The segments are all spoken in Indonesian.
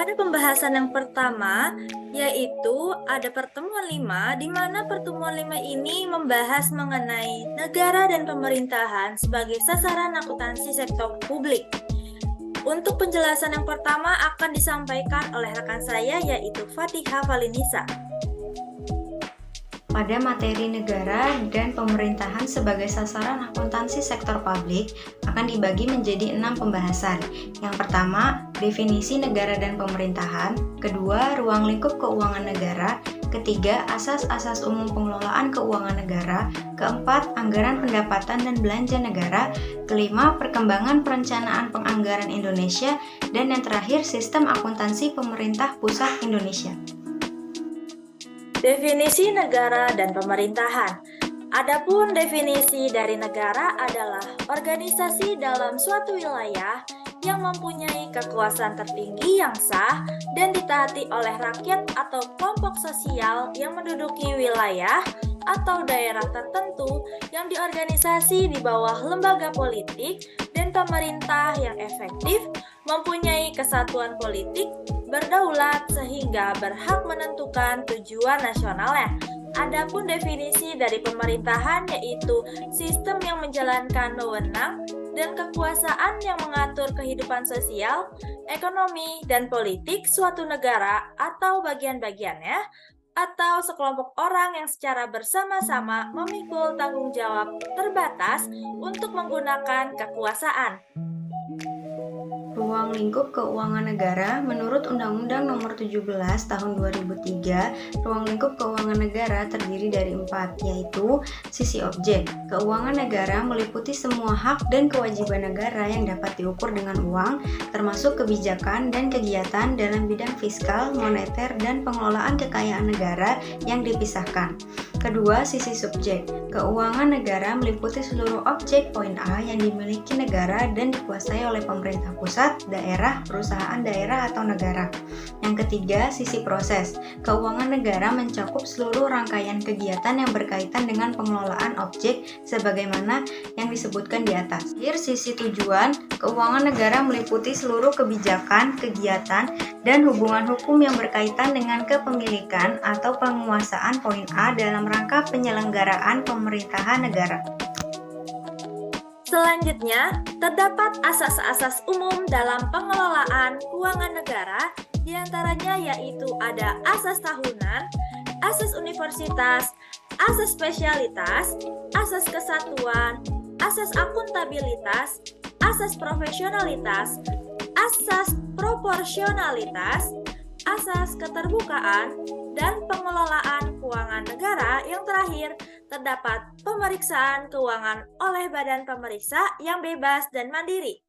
Pada pembahasan yang pertama, yaitu ada pertemuan 5, di mana pertemuan 5 ini membahas mengenai negara dan pemerintahan sebagai sasaran akuntansi sektor publik. Untuk penjelasan yang pertama akan disampaikan oleh rekan saya, yaitu Fatihah Valinisa. Pada materi negara dan pemerintahan sebagai sasaran akuntansi sektor publik akan dibagi menjadi 6 pembahasan. Yang pertama, definisi negara dan pemerintahan. Kedua, ruang lingkup keuangan negara. Ketiga, asas-asas umum pengelolaan keuangan negara. Keempat, anggaran pendapatan dan belanja negara. Kelima, perkembangan perencanaan penganggaran Indonesia. Dan yang terakhir, sistem akuntansi pemerintah pusat Indonesia. Definisi negara dan pemerintahan. Adapun definisi dari negara adalah organisasi dalam suatu wilayah yang mempunyai kekuasaan tertinggi yang sah dan ditaati oleh rakyat atau kelompok sosial yang menduduki wilayah atau daerah tertentu yang diorganisasi di bawah lembaga politik dan pemerintah yang efektif, mempunyai kesatuan politik, berdaulat sehingga berhak menentukan tujuan nasionalnya. Adapun definisi dari pemerintahan yaitu sistem yang menjalankan wewenang dan kekuasaan yang mengatur kehidupan sosial, ekonomi, dan politik suatu negara atau bagian-bagiannya, atau sekelompok orang yang secara bersama-sama memikul tanggung jawab terbatas untuk menggunakan kekuasaan. Ruang lingkup keuangan negara menurut Undang-Undang Nomor 17 Tahun 2003, ruang lingkup keuangan negara terdiri dari 4, yaitu sisi objek. Keuangan negara meliputi semua hak dan kewajiban negara yang dapat diukur dengan uang, termasuk kebijakan dan kegiatan dalam bidang fiskal, moneter, dan pengelolaan kekayaan negara yang dipisahkan. Kedua, sisi subjek. Keuangan negara meliputi seluruh objek poin A yang dimiliki negara dan dikuasai oleh pemerintah pusat, daerah, perusahaan daerah atau negara. Yang ketiga, sisi proses. Keuangan negara mencakup seluruh rangkaian kegiatan yang berkaitan dengan pengelolaan objek sebagaimana yang disebutkan di atas. Akhir, sisi tujuan. Keuangan negara meliputi seluruh kebijakan, kegiatan, dan hubungan hukum yang berkaitan dengan kepemilikan atau penguasaan poin A dalam rangka penyelenggaraan pemerintahan negara. Selanjutnya, terdapat asas-asas umum dalam pengelolaan keuangan negara, diantaranya yaitu ada asas tahunan, asas universitas, asas spesialitas, asas kesatuan, asas akuntabilitas, asas profesionalitas, asas proporsionalitas, asas keterbukaan, dan pengelolaan keuangan negara. Yang terakhir, terdapat pemeriksaan keuangan oleh badan pemeriksa yang bebas dan mandiri.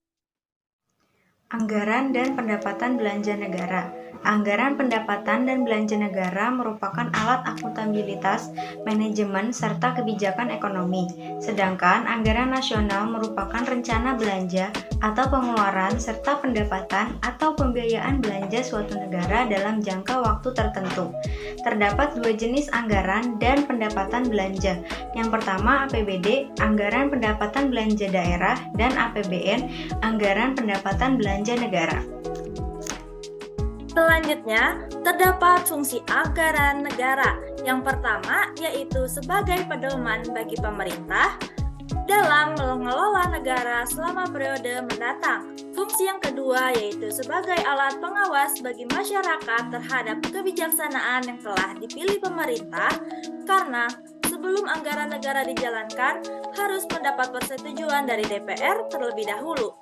Anggaran dan pendapatan belanja negara. Anggaran pendapatan dan belanja negara merupakan alat akuntabilitas, manajemen, serta kebijakan ekonomi. Sedangkan anggaran nasional merupakan rencana belanja atau pengeluaran serta pendapatan atau pembiayaan belanja suatu negara dalam jangka waktu tertentu. Terdapat 2 jenis anggaran dan pendapatan belanja. Yang pertama APBD, anggaran pendapatan belanja daerah, dan APBN, anggaran pendapatan belanja negara. Selanjutnya, terdapat fungsi anggaran negara. Yang pertama yaitu sebagai pedoman bagi pemerintah dalam mengelola negara selama periode mendatang. Fungsi yang kedua yaitu sebagai alat pengawas bagi masyarakat terhadap kebijaksanaan yang telah dipilih pemerintah, karena sebelum anggaran negara dijalankan harus mendapat persetujuan dari DPR terlebih dahulu.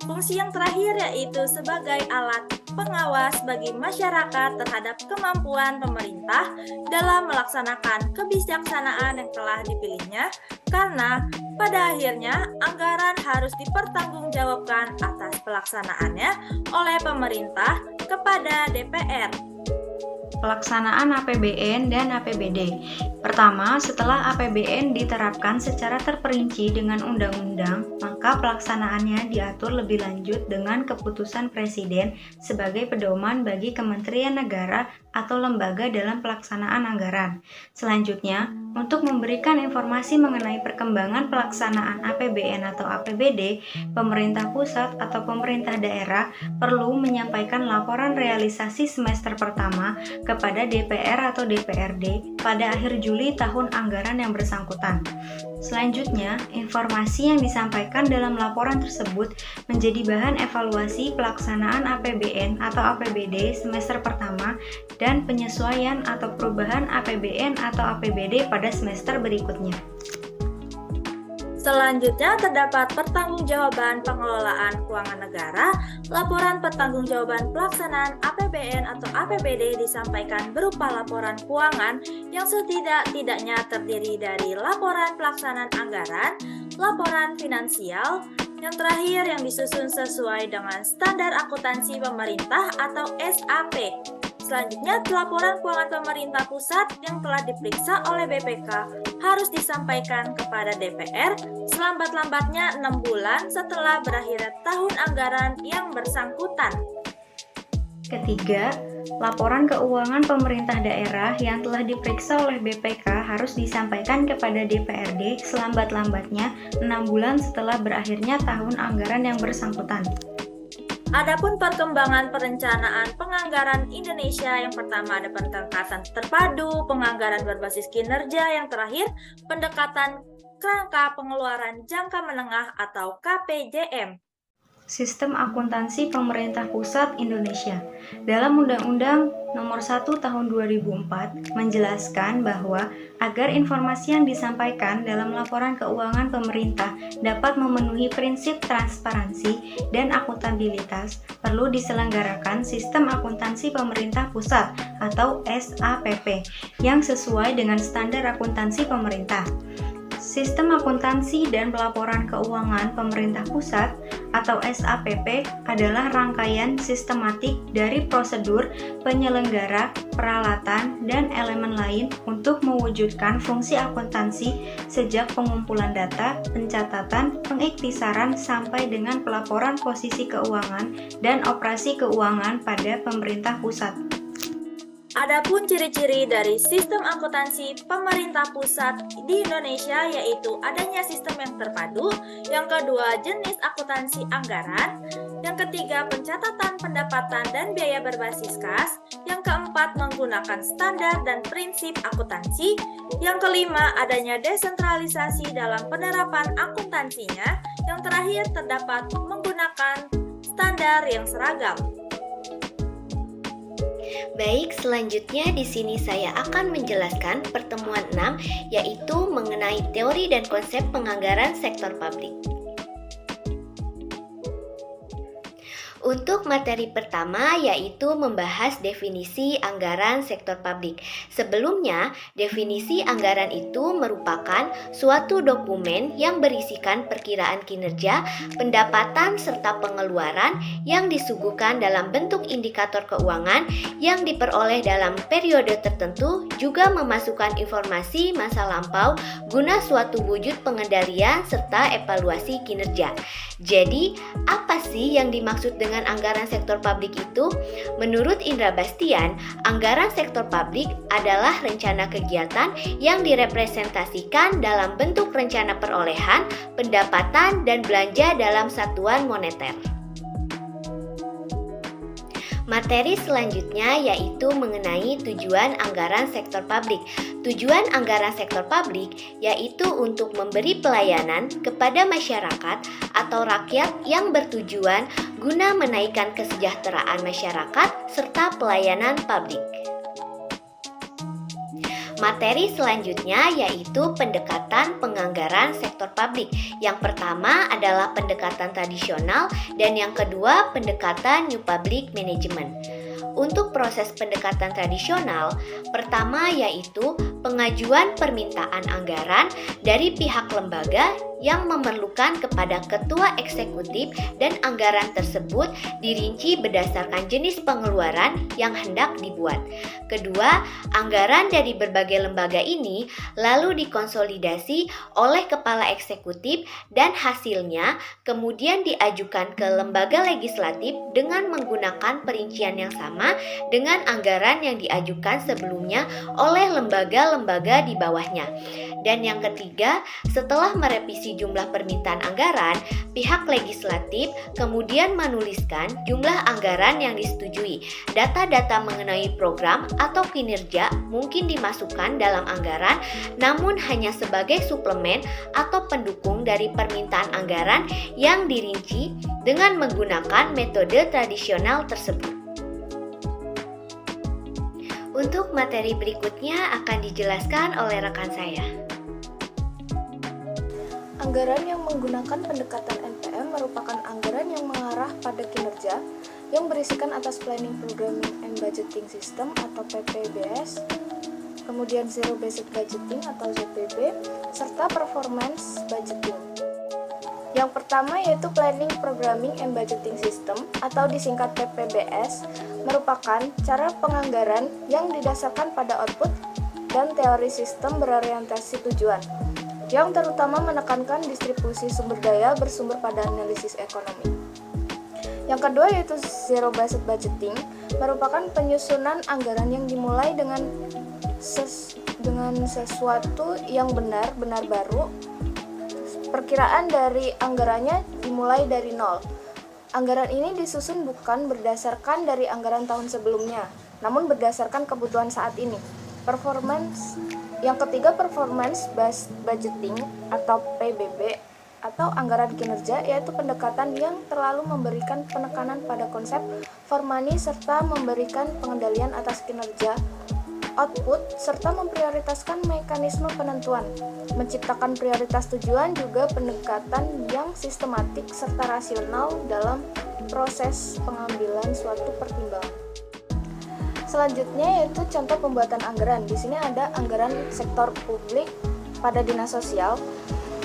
Fungsi yang terakhir yaitu sebagai alat pengawas bagi masyarakat terhadap kemampuan pemerintah dalam melaksanakan kebijaksanaan yang telah dipilihnya, karena pada akhirnya anggaran harus dipertanggungjawabkan atas pelaksanaannya oleh pemerintah kepada DPR. Pelaksanaan APBN dan APBD. Pertama, setelah APBN diterapkan secara terperinci dengan undang-undang, maka pelaksanaannya diatur lebih lanjut dengan keputusan Presiden sebagai pedoman bagi Kementerian Negara atau lembaga dalam pelaksanaan anggaran. Selanjutnya, untuk memberikan informasi mengenai perkembangan pelaksanaan APBN atau APBD, pemerintah pusat atau pemerintah daerah perlu menyampaikan laporan realisasi semester pertama kepada DPR atau DPRD pada akhir Juli tahun anggaran yang bersangkutan. Selanjutnya, informasi yang disampaikan dalam laporan tersebut menjadi bahan evaluasi pelaksanaan APBN atau APBD semester pertama dan penyesuaian atau perubahan APBN atau APBD pada semester berikutnya. Selanjutnya terdapat pertanggungjawaban pengelolaan keuangan negara. Laporan pertanggungjawaban pelaksanaan APBN atau APBD disampaikan berupa laporan keuangan yang setidak-tidaknya terdiri dari laporan pelaksanaan anggaran, laporan finansial, yang terakhir yang disusun sesuai dengan standar akuntansi pemerintah atau SAP. Selanjutnya, laporan keuangan pemerintah pusat yang telah diperiksa oleh BPK harus disampaikan kepada DPR selambat-lambatnya 6 bulan setelah berakhirnya tahun anggaran yang bersangkutan. Ketiga, laporan keuangan pemerintah daerah yang telah diperiksa oleh BPK harus disampaikan kepada DPRD selambat-lambatnya 6 bulan setelah berakhirnya tahun anggaran yang bersangkutan. Adapun perkembangan perencanaan penganggaran Indonesia, yang pertama ada pendekatan terpadu, penganggaran berbasis kinerja, yang terakhir pendekatan kerangka pengeluaran jangka menengah atau KPJM. Sistem Akuntansi Pemerintah Pusat Indonesia dalam Undang-Undang Nomor 1 Tahun 2004 menjelaskan bahwa agar informasi yang disampaikan dalam laporan keuangan pemerintah dapat memenuhi prinsip transparansi dan akuntabilitas, perlu diselenggarakan Sistem Akuntansi Pemerintah Pusat atau SAPP yang sesuai dengan standar akuntansi pemerintah. Sistem Akuntansi dan Pelaporan Keuangan Pemerintah Pusat atau SAPP adalah rangkaian sistematik dari prosedur, penyelenggara, peralatan, dan elemen lain untuk mewujudkan fungsi akuntansi sejak pengumpulan data, pencatatan, pengiktisaran sampai dengan pelaporan posisi keuangan dan operasi keuangan pada pemerintah pusat. Adapun ciri-ciri dari sistem akuntansi pemerintah pusat di Indonesia yaitu adanya sistem yang terpadu, yang kedua jenis akuntansi anggaran, yang ketiga pencatatan pendapatan dan biaya berbasis kas, yang keempat menggunakan standar dan prinsip akuntansi, yang kelima adanya desentralisasi dalam penerapan akuntansinya, yang terakhir terdapat menggunakan standar yang seragam. Baik, selanjutnya di sini saya akan menjelaskan pertemuan 6 yaitu mengenai teori dan konsep penganggaran sektor publik. Untuk materi pertama yaitu membahas definisi anggaran sektor publik. Sebelumnya, definisi anggaran itu merupakan suatu dokumen yang berisikan perkiraan kinerja, pendapatan, serta pengeluaran yang disuguhkan dalam bentuk indikator keuangan yang diperoleh dalam periode tertentu, juga memasukkan informasi masa lampau guna suatu wujud pengendalian serta evaluasi kinerja. Jadi, apa sih yang dimaksud dengan anggaran sektor publik itu? Menurut Indra Bastian, anggaran sektor publik adalah rencana kegiatan yang direpresentasikan dalam bentuk rencana perolehan, pendapatan, dan belanja dalam satuan moneter. Materi selanjutnya yaitu mengenai tujuan anggaran sektor publik. Tujuan anggaran sektor publik yaitu untuk memberi pelayanan kepada masyarakat atau rakyat yang bertujuan guna menaikkan kesejahteraan masyarakat serta pelayanan publik. Materi selanjutnya yaitu pendekatan penganggaran sektor publik. Yang pertama adalah pendekatan tradisional dan yang kedua pendekatan New Public Management. Untuk proses pendekatan tradisional, pertama yaitu pengajuan permintaan anggaran dari pihak lembaga yang memerlukan kepada ketua eksekutif dan anggaran tersebut dirinci berdasarkan jenis pengeluaran yang hendak dibuat. Kedua, anggaran dari berbagai lembaga ini lalu dikonsolidasi oleh kepala eksekutif dan hasilnya kemudian diajukan ke lembaga legislatif dengan menggunakan perincian yang sama dengan anggaran yang diajukan sebelumnya oleh lembaga-lembaga di bawahnya. Dan yang ketiga, setelah merevisi jumlah permintaan anggaran, pihak legislatif kemudian menuliskan jumlah anggaran yang disetujui. Data-data mengenai program atau kinerja mungkin dimasukkan dalam anggaran, namun hanya sebagai suplemen atau pendukung dari permintaan anggaran yang dirinci dengan menggunakan metode tradisional tersebut. Untuk materi berikutnya akan dijelaskan oleh rekan saya. Anggaran yang menggunakan pendekatan NPM merupakan anggaran yang mengarah pada kinerja yang berisikan atas Planning, Programming, and Budgeting System atau PPBS, kemudian Zero Based Budgeting atau ZBB, serta Performance Budgeting. Yang pertama yaitu Planning, Programming, and Budgeting System atau disingkat PPBS merupakan cara penganggaran yang didasarkan pada output dan teori sistem berorientasi tujuan, yang terutama menekankan distribusi sumber daya bersumber pada analisis ekonomi. Yang kedua yaitu Zero Based Budgeting merupakan penyusunan anggaran yang dimulai dengan sesuatu yang benar baru. Perkiraan dari anggarannya dimulai dari nol. Anggaran ini disusun bukan berdasarkan dari anggaran tahun sebelumnya, namun berdasarkan kebutuhan saat ini. Yang ketiga, Performance Based Budgeting atau PBB atau anggaran kinerja, yaitu pendekatan yang terlalu memberikan penekanan pada konsep for money serta memberikan pengendalian atas kinerja, output, serta memprioritaskan mekanisme penentuan, menciptakan prioritas tujuan, juga pendekatan yang sistematik serta rasional dalam proses pengambilan suatu pertimbangan. Selanjutnya yaitu contoh pembuatan anggaran. Di sini ada anggaran sektor publik pada dinas sosial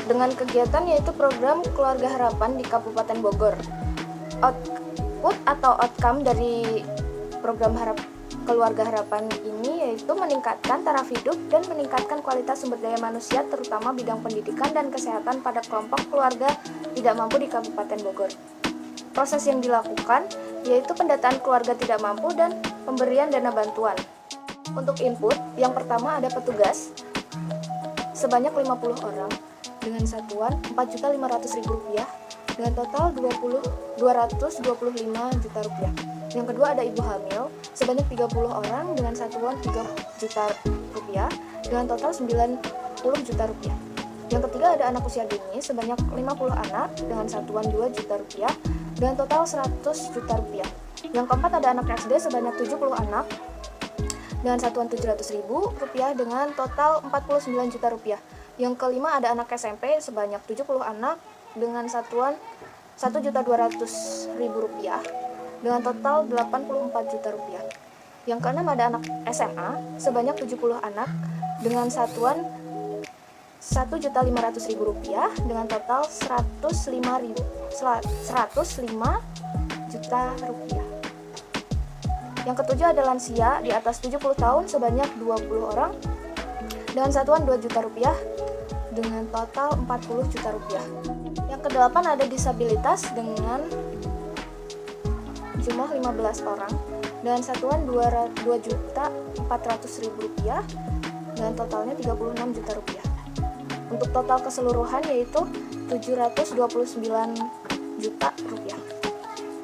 dengan kegiatan yaitu program Keluarga Harapan di Kabupaten Bogor. Output atau outcome dari program Keluarga Harapan ini yaitu meningkatkan taraf hidup dan meningkatkan kualitas sumber daya manusia, terutama bidang pendidikan dan kesehatan pada kelompok keluarga tidak mampu di Kabupaten Bogor. Proses yang dilakukan yaitu pendataan keluarga tidak mampu dan pemberian dana bantuan. Untuk input, yang pertama ada petugas sebanyak 50 orang dengan satuan Rp4.500.000 dengan total Rp225 juta. Yang kedua ada ibu hamil sebanyak 30 orang dengan satuan Rp3 juta dengan total Rp90 juta. Yang ketiga ada anak usia dini sebanyak 50 anak dengan satuan Rp2 juta dengan total Rp100 juta. Yang keempat ada anak SD sebanyak 70 anak dengan satuan Rp700.000 dengan total Rp49 juta. Yang kelima ada anak SMP sebanyak 70 anak dengan satuan Rp1.200.000 dengan total Rp84 juta. Yang keenam ada anak SMA sebanyak 70 anak dengan satuan Rp1.500.000 dengan total Rp105 juta. Yang ketujuh ada lansia di atas 70 tahun sebanyak 20 orang dengan satuan Rp2 juta dengan total Rp40 juta. Yang kedelapan ada disabilitas dengan jumlah 15 orang dengan satuan Rp2.400.000 dengan totalnya Rp36 juta. Untuk total keseluruhan yaitu Rp729 juta.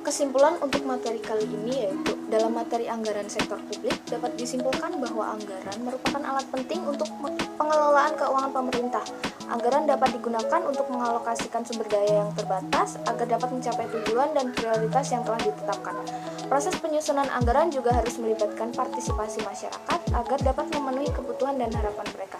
Kesimpulan untuk materi kali ini yaitu dalam materi anggaran sektor publik dapat disimpulkan bahwa anggaran merupakan alat penting untuk pengelolaan keuangan pemerintah. Anggaran dapat digunakan untuk mengalokasikan sumber daya yang terbatas agar dapat mencapai tujuan dan prioritas yang telah ditetapkan. Proses penyusunan anggaran juga harus melibatkan partisipasi masyarakat agar dapat memenuhi kebutuhan dan harapan mereka.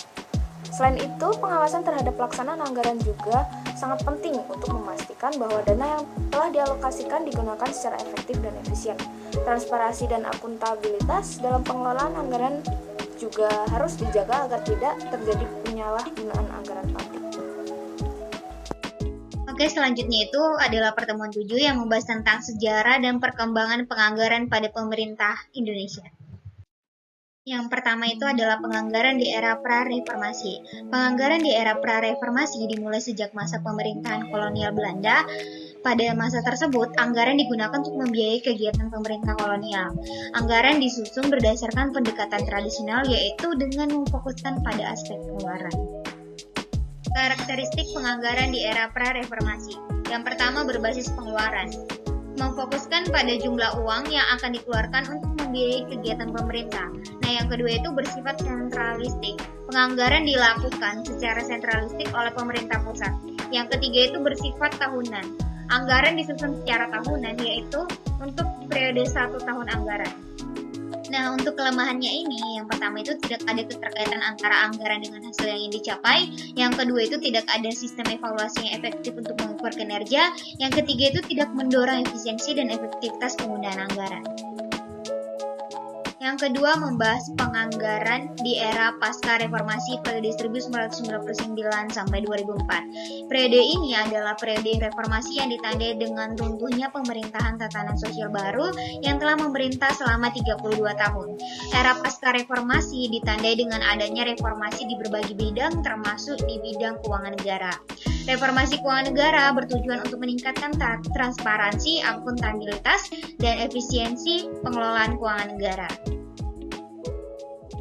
Selain itu, pengawasan terhadap pelaksanaan anggaran juga sangat penting untuk memastikan bahwa dana yang telah dialokasikan digunakan secara efektif dan efisien. Transparansi dan akuntabilitas dalam pengelolaan anggaran juga harus dijaga agar tidak terjadi penyalahgunaan anggaran publik. Oke, selanjutnya itu adalah pertemuan 7 yang membahas tentang sejarah dan perkembangan penganggaran pada pemerintah Indonesia. Yang pertama itu adalah penganggaran di era pra-reformasi. Penganggaran di era pra-reformasi dimulai sejak masa pemerintahan kolonial Belanda. Pada masa tersebut, anggaran digunakan untuk membiayai kegiatan pemerintah kolonial. Anggaran disusun berdasarkan pendekatan tradisional, yaitu dengan memfokuskan pada aspek pengeluaran. Karakteristik penganggaran di era pra-reformasi. Yang pertama berbasis pengeluaran. Memfokuskan pada jumlah uang yang akan dikeluarkan untuk membiayai kegiatan pemerintah. Nah, yang kedua itu bersifat sentralistik. Penganggaran dilakukan secara sentralistik oleh pemerintah pusat. Yang ketiga itu bersifat tahunan. Anggaran disusun secara tahunan, yaitu untuk periode 1 tahun anggaran. Nah, untuk kelemahannya ini, yang pertama itu tidak ada keterkaitan antara anggaran dengan hasil yang ingin dicapai. Yang kedua itu tidak ada sistem evaluasi yang efektif untuk mengukur kinerja. Yang ketiga itu tidak mendorong efisiensi dan efektivitas penggunaan anggaran. Yang kedua, membahas penganggaran di era pasca reformasi periode 1999 sampai 2004. Periode ini adalah periode reformasi yang ditandai dengan runtuhnya pemerintahan tatanan sosial baru yang telah memerintah selama 32 tahun. Era pasca reformasi ditandai dengan adanya reformasi di berbagai bidang, termasuk di bidang keuangan negara. Reformasi keuangan negara bertujuan untuk meningkatkan transparansi, akuntabilitas, dan efisiensi pengelolaan keuangan negara.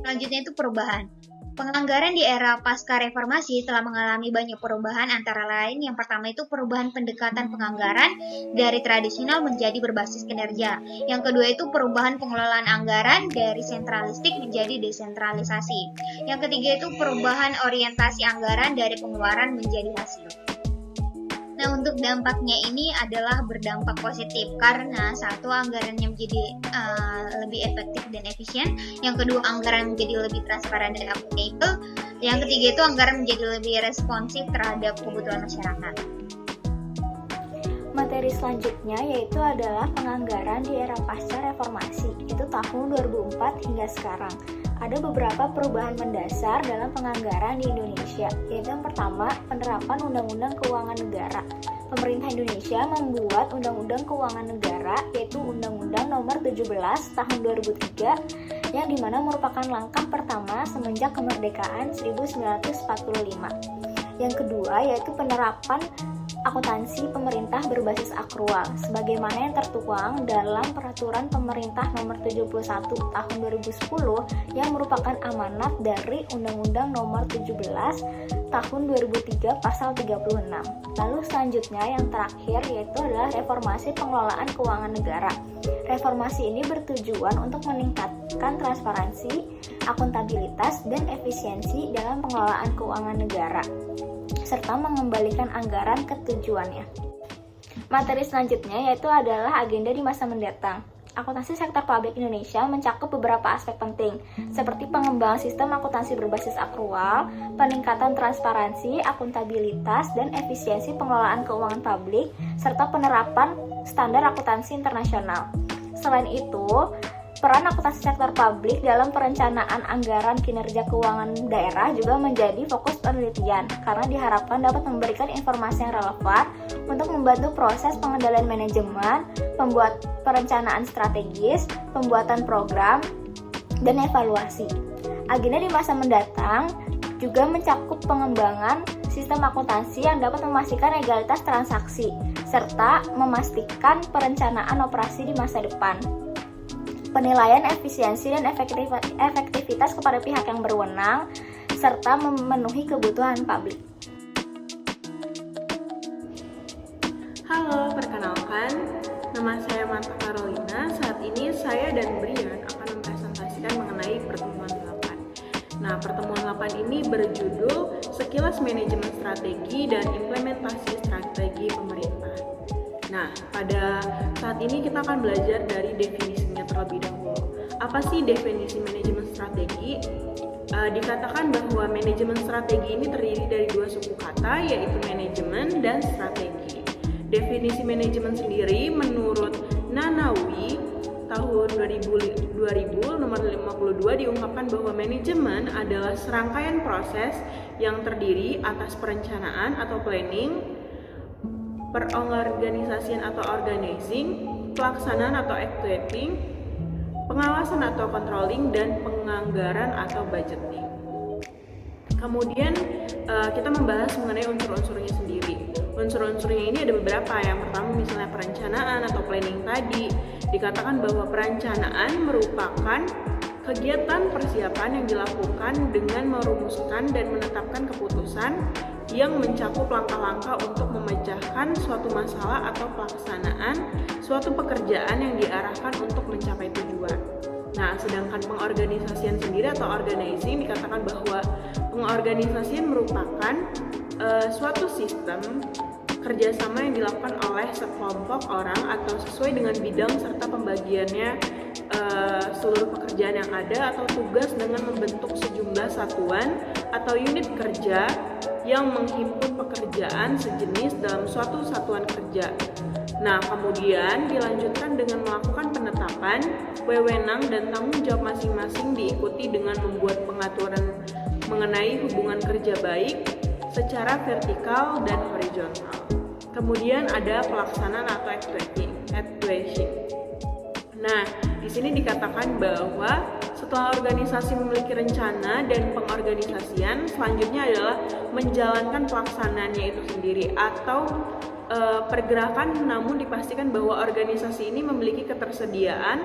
Selanjutnya itu perubahan. Penganggaran di era pasca reformasi telah mengalami banyak perubahan, antara lain yang pertama itu perubahan pendekatan penganggaran dari tradisional menjadi berbasis kinerja. Yang kedua itu perubahan pengelolaan anggaran dari sentralistik menjadi desentralisasi. Yang ketiga itu perubahan orientasi anggaran dari pengeluaran menjadi hasil. Nah, untuk dampaknya ini adalah berdampak positif karena satu, anggarannya menjadi lebih efektif dan efisien. Yang kedua, anggaran menjadi lebih transparan dan akuntabel. Yang ketiga itu anggaran menjadi lebih responsif terhadap kebutuhan masyarakat. Materi selanjutnya yaitu adalah penganggaran di era pasca reformasi, itu tahun 2004 hingga sekarang. Ada beberapa perubahan mendasar dalam penganggaran di Indonesia, yaitu yang pertama, penerapan Undang-Undang Keuangan Negara. Pemerintah Indonesia membuat Undang-Undang Keuangan Negara, yaitu Undang-Undang Nomor 17 Tahun 2003, yang dimana merupakan langkah pertama semenjak kemerdekaan 1945. Yang kedua, yaitu penerapan akuntansi pemerintah berbasis akrual, sebagaimana yang tertuang dalam Peraturan Pemerintah Nomor 71 Tahun 2010 yang merupakan amanat dari Undang-Undang Nomor 17 Tahun 2003 Pasal 36. Lalu selanjutnya yang terakhir yaitu adalah reformasi pengelolaan keuangan negara. Reformasi ini bertujuan untuk meningkatkan transparansi, akuntabilitas, dan efisiensi dalam pengelolaan keuangan negara, serta mengembalikan anggaran ke tujuannya. Materi selanjutnya yaitu adalah agenda di masa mendatang. Akuntansi sektor publik Indonesia mencakup beberapa aspek penting, seperti pengembangan sistem akuntansi berbasis akrual, peningkatan transparansi, akuntabilitas, dan efisiensi pengelolaan keuangan publik, serta penerapan standar akuntansi internasional. Selain itu, peran akuntansi sektor publik dalam perencanaan anggaran kinerja keuangan daerah juga menjadi fokus penelitian karena diharapkan dapat memberikan informasi yang relevan untuk membantu proses pengendalian manajemen, pembuat perencanaan strategis, pembuatan program, dan evaluasi. Agenda di masa mendatang juga mencakup pengembangan sistem akuntansi yang dapat memastikan legalitas transaksi serta memastikan perencanaan operasi di masa depan. Penilaian efisiensi dan efektivitas kepada pihak yang berwenang, serta memenuhi kebutuhan publik. Halo, perkenalkan, nama saya Marta Carolina. Saat ini saya dan Brian akan mempresentasikan mengenai pertemuan 8. Nah, pertemuan 8 ini berjudul Sekilas Manajemen Strategi dan Implementasi Strategi Pemerintah. Nah, pada saat ini kita akan belajar dari definisinya terlebih dahulu. Apa sih definisi manajemen strategi? Dikatakan bahwa manajemen strategi ini terdiri dari dua suku kata, yaitu manajemen dan strategi. Definisi manajemen sendiri menurut Nanawi tahun 2000 nomor 52 diungkapkan bahwa manajemen adalah serangkaian proses yang terdiri atas perencanaan atau planning, perorganisasian atau organizing, pelaksanaan atau actuating, pengawasan atau controlling, dan penganggaran atau budgeting. Kemudian kita membahas mengenai unsur-unsurnya sendiri. Unsur-unsurnya ini ada beberapa. Yang pertama misalnya perencanaan atau planning tadi. Dikatakan bahwa perencanaan merupakan kegiatan persiapan yang dilakukan dengan merumuskan dan menetapkan keputusan yang mencakup langkah-langkah untuk memecahkan suatu masalah atau pelaksanaan suatu pekerjaan yang diarahkan untuk mencapai tujuan. Nah, sedangkan pengorganisasian sendiri atau organizing dikatakan bahwa pengorganisasian merupakan suatu sistem kerjasama yang dilakukan oleh sekelompok orang atau sesuai dengan bidang serta pembagiannya seluruh pekerjaan yang ada atau tugas dengan membentuk sejumlah satuan atau unit kerja yang menghimpun pekerjaan sejenis dalam suatu satuan kerja. Nah, kemudian dilanjutkan dengan melakukan penetapan, wewenang, dan tanggung jawab masing-masing diikuti dengan membuat pengaturan mengenai hubungan kerja baik secara vertikal dan horizontal. Kemudian ada pelaksanaan atau actuating. Nah, di sini dikatakan bahwa setelah organisasi memiliki rencana dan pengorganisasian, selanjutnya adalah menjalankan pelaksanaannya itu sendiri atau pergerakan, namun dipastikan bahwa organisasi ini memiliki ketersediaan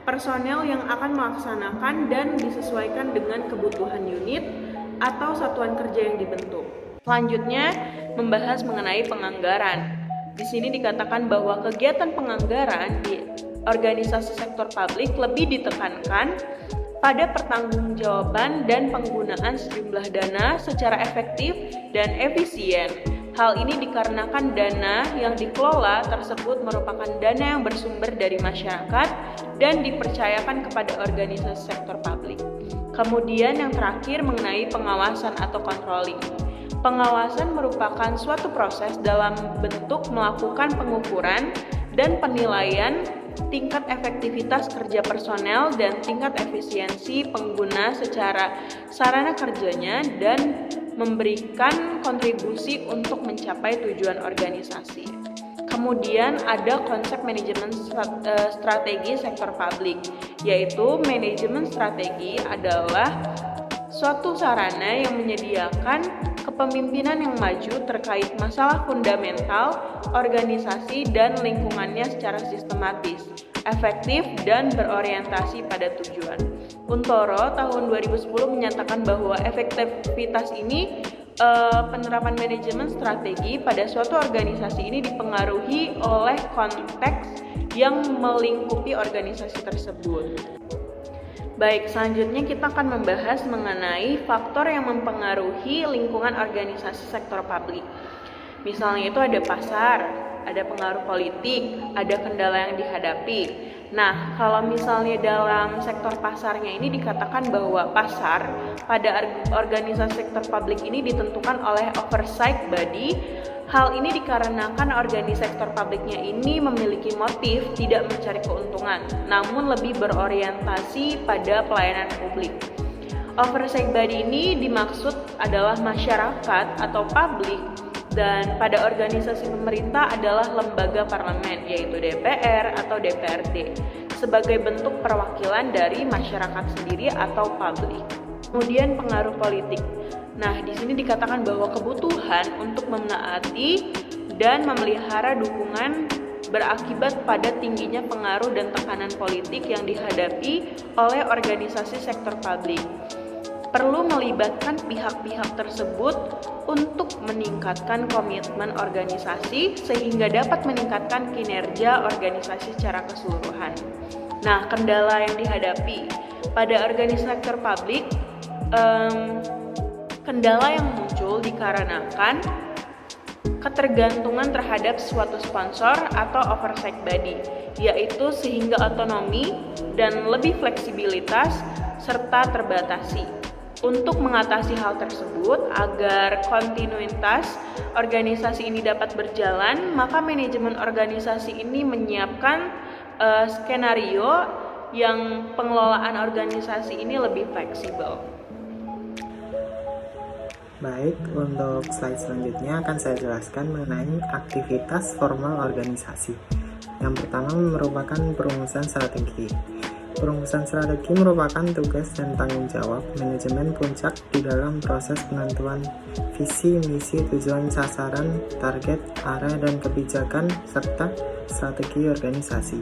personel yang akan melaksanakan dan disesuaikan dengan kebutuhan unit atau satuan kerja yang dibentuk. Selanjutnya membahas mengenai penganggaran. Di sini dikatakan bahwa kegiatan penganggaran di organisasi sektor publik lebih ditekankan pada pertanggungjawaban dan penggunaan sejumlah dana secara efektif dan efisien. Hal ini dikarenakan dana yang dikelola tersebut merupakan dana yang bersumber dari masyarakat dan dipercayakan kepada organisasi sektor publik. Kemudian yang terakhir mengenai pengawasan atau controlling. Pengawasan merupakan suatu proses dalam bentuk melakukan pengukuran dan penilaian tingkat efektivitas kerja personel dan tingkat efisiensi pengguna secara sarana kerjanya dan memberikan kontribusi untuk mencapai tujuan organisasi. Kemudian ada konsep manajemen strategi sektor publik, yaitu manajemen strategi adalah suatu sarana yang menyediakan kepemimpinan yang maju terkait masalah fundamental organisasi dan lingkungannya secara sistematis, efektif, dan berorientasi pada tujuan. Untoro tahun 2010 menyatakan bahwa efektivitas ini penerapan manajemen strategi pada suatu organisasi ini dipengaruhi oleh konteks yang melingkupi organisasi tersebut. Baik, selanjutnya kita akan membahas mengenai faktor yang mempengaruhi lingkungan organisasi sektor publik. Misalnya itu ada pasar, ada pengaruh politik, ada kendala yang dihadapi. Nah, kalau misalnya dalam sektor pasarnya ini dikatakan bahwa pasar pada organisasi sektor publik ini ditentukan oleh oversight body. Hal ini dikarenakan organisasi sektor publiknya ini memiliki motif tidak mencari keuntungan, namun lebih berorientasi pada pelayanan publik. Oversight body ini dimaksud adalah masyarakat atau publik, dan pada organisasi pemerintah adalah lembaga parlemen, yaitu DPR atau DPRD, sebagai bentuk perwakilan dari masyarakat sendiri atau publik. Kemudian pengaruh politik. Nah, di sini dikatakan bahwa kebutuhan untuk menaati dan memelihara dukungan berakibat pada tingginya pengaruh dan tekanan politik yang dihadapi oleh organisasi sektor publik. Perlu melibatkan pihak-pihak tersebut untuk meningkatkan komitmen organisasi sehingga dapat meningkatkan kinerja organisasi secara keseluruhan. Nah, kendala yang dihadapi pada organisasi sektor publik, kendala yang muncul dikarenakan ketergantungan terhadap suatu sponsor atau oversight body, yaitu sehingga otonomi dan lebih fleksibilitas serta terbatasi. Untuk mengatasi hal tersebut, agar kontinuitas organisasi ini dapat berjalan, maka manajemen organisasi ini menyiapkan skenario yang pengelolaan organisasi ini lebih fleksibel. Baik, untuk slide selanjutnya akan saya jelaskan mengenai aktivitas formal organisasi. Yang pertama merupakan perumusan strategi. Perumusan strategi merupakan tugas dan tanggung jawab manajemen puncak di dalam proses penentuan visi, misi, tujuan, sasaran, target, arah, dan kebijakan, serta strategi organisasi.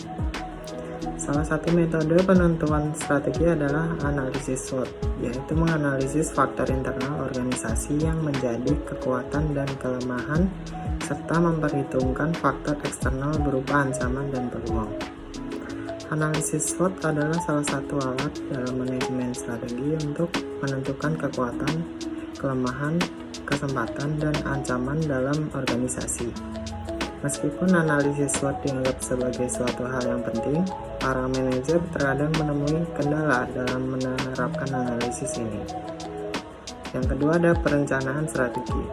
Salah satu metode penentuan strategi adalah analisis SWOT, yaitu menganalisis faktor internal organisasi yang menjadi kekuatan dan kelemahan, serta memperhitungkan faktor eksternal berupa ancaman dan peluang. Analisis SWOT adalah salah satu alat dalam manajemen strategi untuk menentukan kekuatan, kelemahan, kesempatan, dan ancaman dalam organisasi. Meskipun analisis SWOT dianggap sebagai suatu hal yang penting, para manajer terkadang menemui kendala dalam menerapkan analisis ini. Yang kedua ada perencanaan strategi.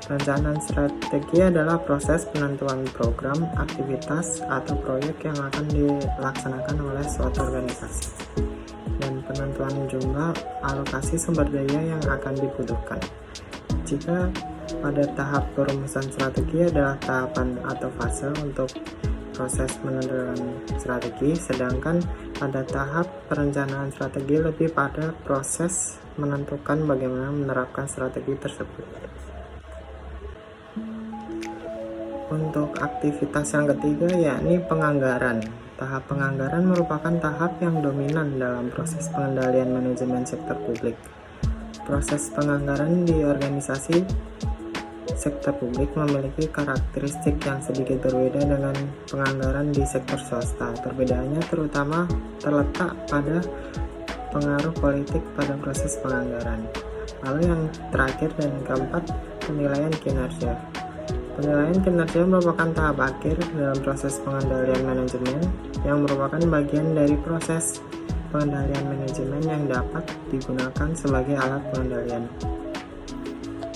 Perencanaan strategi adalah proses penentuan program, aktivitas, atau proyek yang akan dilaksanakan oleh suatu organisasi, dan penentuan jumlah alokasi sumber daya yang akan dibutuhkan. Jika pada tahap perumusan strategi adalah tahapan atau fase untuk proses menentukan strategi, sedangkan pada tahap perencanaan strategi lebih pada proses menentukan bagaimana menerapkan strategi tersebut. Untuk aktivitas yang ketiga yakni penganggaran. Tahap penganggaran merupakan tahap yang dominan dalam proses pengendalian manajemen sektor publik. Proses penganggaran di organisasi sektor publik memiliki karakteristik yang sedikit berbeda dengan penganggaran di sektor swasta. Perbedaannya terutama terletak pada pengaruh politik pada proses penganggaran. Lalu yang terakhir dan keempat, penilaian kinerja. Penilaian kinerja merupakan tahap akhir dalam proses pengendalian manajemen yang merupakan bagian dari proses pengendalian manajemen yang dapat digunakan sebagai alat pengendalian.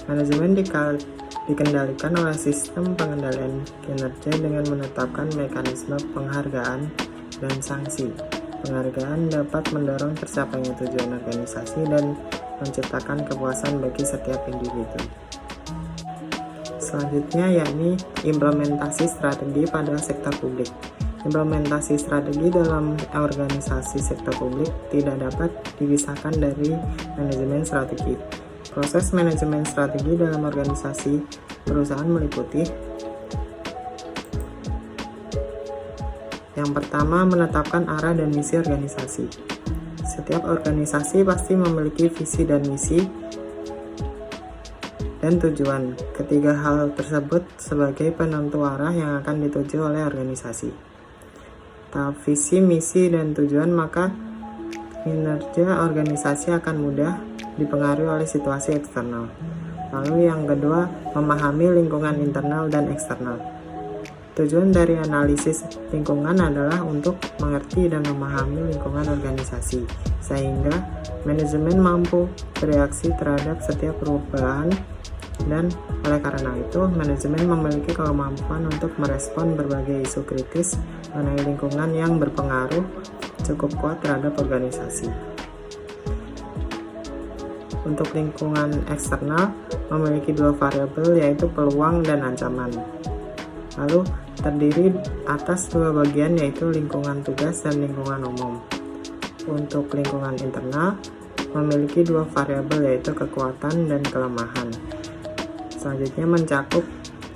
Manajemen dikendalikan oleh sistem pengendalian kinerja dengan menetapkan mekanisme penghargaan dan sanksi. Penghargaan dapat mendorong tercapainya tujuan organisasi dan menciptakan kepuasan bagi setiap individu. Selanjutnya yakni implementasi strategi pada sektor publik. Implementasi strategi dalam organisasi sektor publik tidak dapat dipisahkan dari manajemen strategi. Proses manajemen strategi dalam organisasi perusahaan meliputi: yang pertama, menetapkan arah dan misi organisasi. Setiap organisasi pasti memiliki visi dan misi dan tujuan. Ketiga hal tersebut sebagai penentu arah yang akan dituju oleh organisasi. Tahap visi, misi, dan tujuan, maka kinerja organisasi akan mudah dipengaruhi oleh situasi eksternal. Lalu yang kedua, memahami lingkungan internal dan eksternal. Tujuan dari analisis lingkungan adalah untuk mengerti dan memahami lingkungan organisasi, sehingga manajemen mampu bereaksi terhadap setiap perubahan, dan oleh karena itu manajemen memiliki kemampuan untuk merespon berbagai isu kritis mengenai lingkungan yang berpengaruh cukup kuat terhadap organisasi. Untuk lingkungan eksternal memiliki dua variabel, yaitu peluang dan ancaman. Lalu terdiri atas dua bagian, yaitu lingkungan tugas dan lingkungan umum. Untuk lingkungan internal memiliki dua variabel, yaitu kekuatan dan kelemahan. Selanjutnya mencakup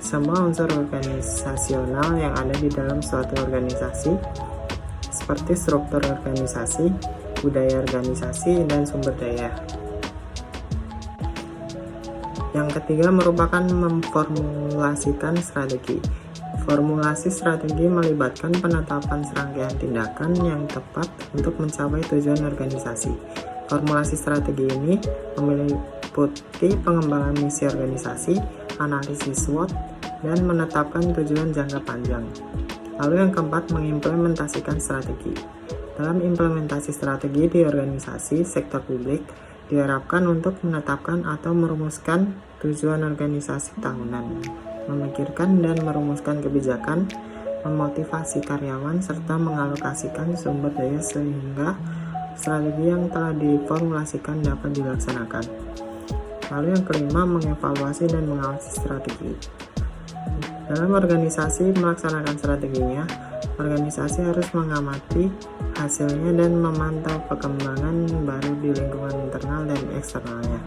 semua unsur organisasional yang ada di dalam suatu organisasi, seperti struktur organisasi, budaya organisasi, dan sumber daya. Yang ketiga merupakan memformulasikan strategi. Formulasi strategi melibatkan penetapan serangkaian tindakan yang tepat untuk mencapai tujuan organisasi. Formulasi strategi ini meliputi pengembangan misi organisasi, analisis SWOT, dan menetapkan tujuan jangka panjang. Lalu yang keempat, mengimplementasikan strategi. Dalam implementasi strategi di organisasi sektor publik, diharapkan untuk menetapkan atau merumuskan tujuan organisasi tahunan, memikirkan dan merumuskan kebijakan, memotivasi karyawan, serta mengalokasikan sumber daya sehingga strategi yang telah diformulasikan dapat dilaksanakan. Lalu yang kelima, mengevaluasi dan mengawasi strategi. Dalam organisasi melaksanakan strateginya, organisasi harus mengamati hasilnya dan memantau perkembangan baru di lingkungan internal dan eksternalnya.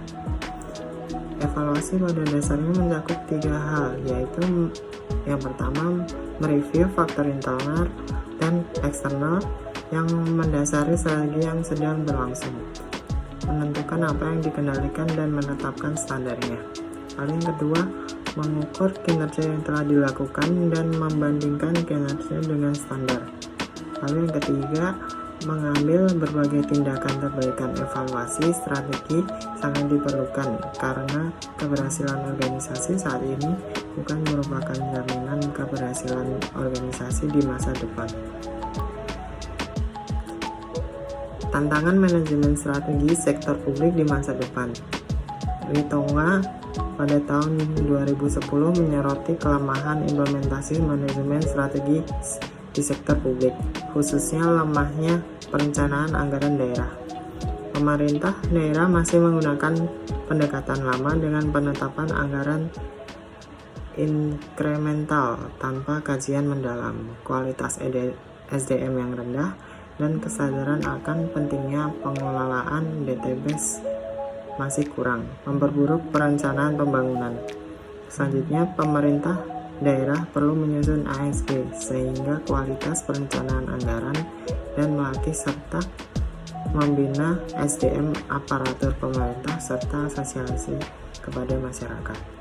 Evaluasi pada dasarnya mencakup 3 hal, yaitu yang pertama, mereview faktor internal dan eksternal yang mendasari strategi yang sedang berlangsung, menentukan apa yang dikendalikan dan menetapkan standarnya. Lalu yang kedua, mengukur kinerja yang telah dilakukan dan membandingkan kinerja dengan standar. Lalu yang ketiga, mengambil berbagai tindakan perbaikan. Evaluasi strategi sangat diperlukan karena keberhasilan organisasi saat ini bukan merupakan jaminan keberhasilan organisasi di masa depan. Tantangan manajemen strategi sektor publik di masa depan. Ritonga pada tahun 2010 menyoroti kelemahan implementasi manajemen strategi di sektor publik, khususnya lemahnya perencanaan anggaran daerah. Pemerintah daerah masih menggunakan pendekatan lama dengan penetapan anggaran inkremental tanpa kajian mendalam, kualitas SDM yang rendah, dan kesadaran akan pentingnya pengelolaan DTBS masih kurang, memperburuk perencanaan pembangunan. Selanjutnya, pemerintah daerah perlu menyusun ASP sehingga kualitas perencanaan anggaran dan melatih serta membina SDM aparatur pemerintah serta sosialisasi kepada masyarakat.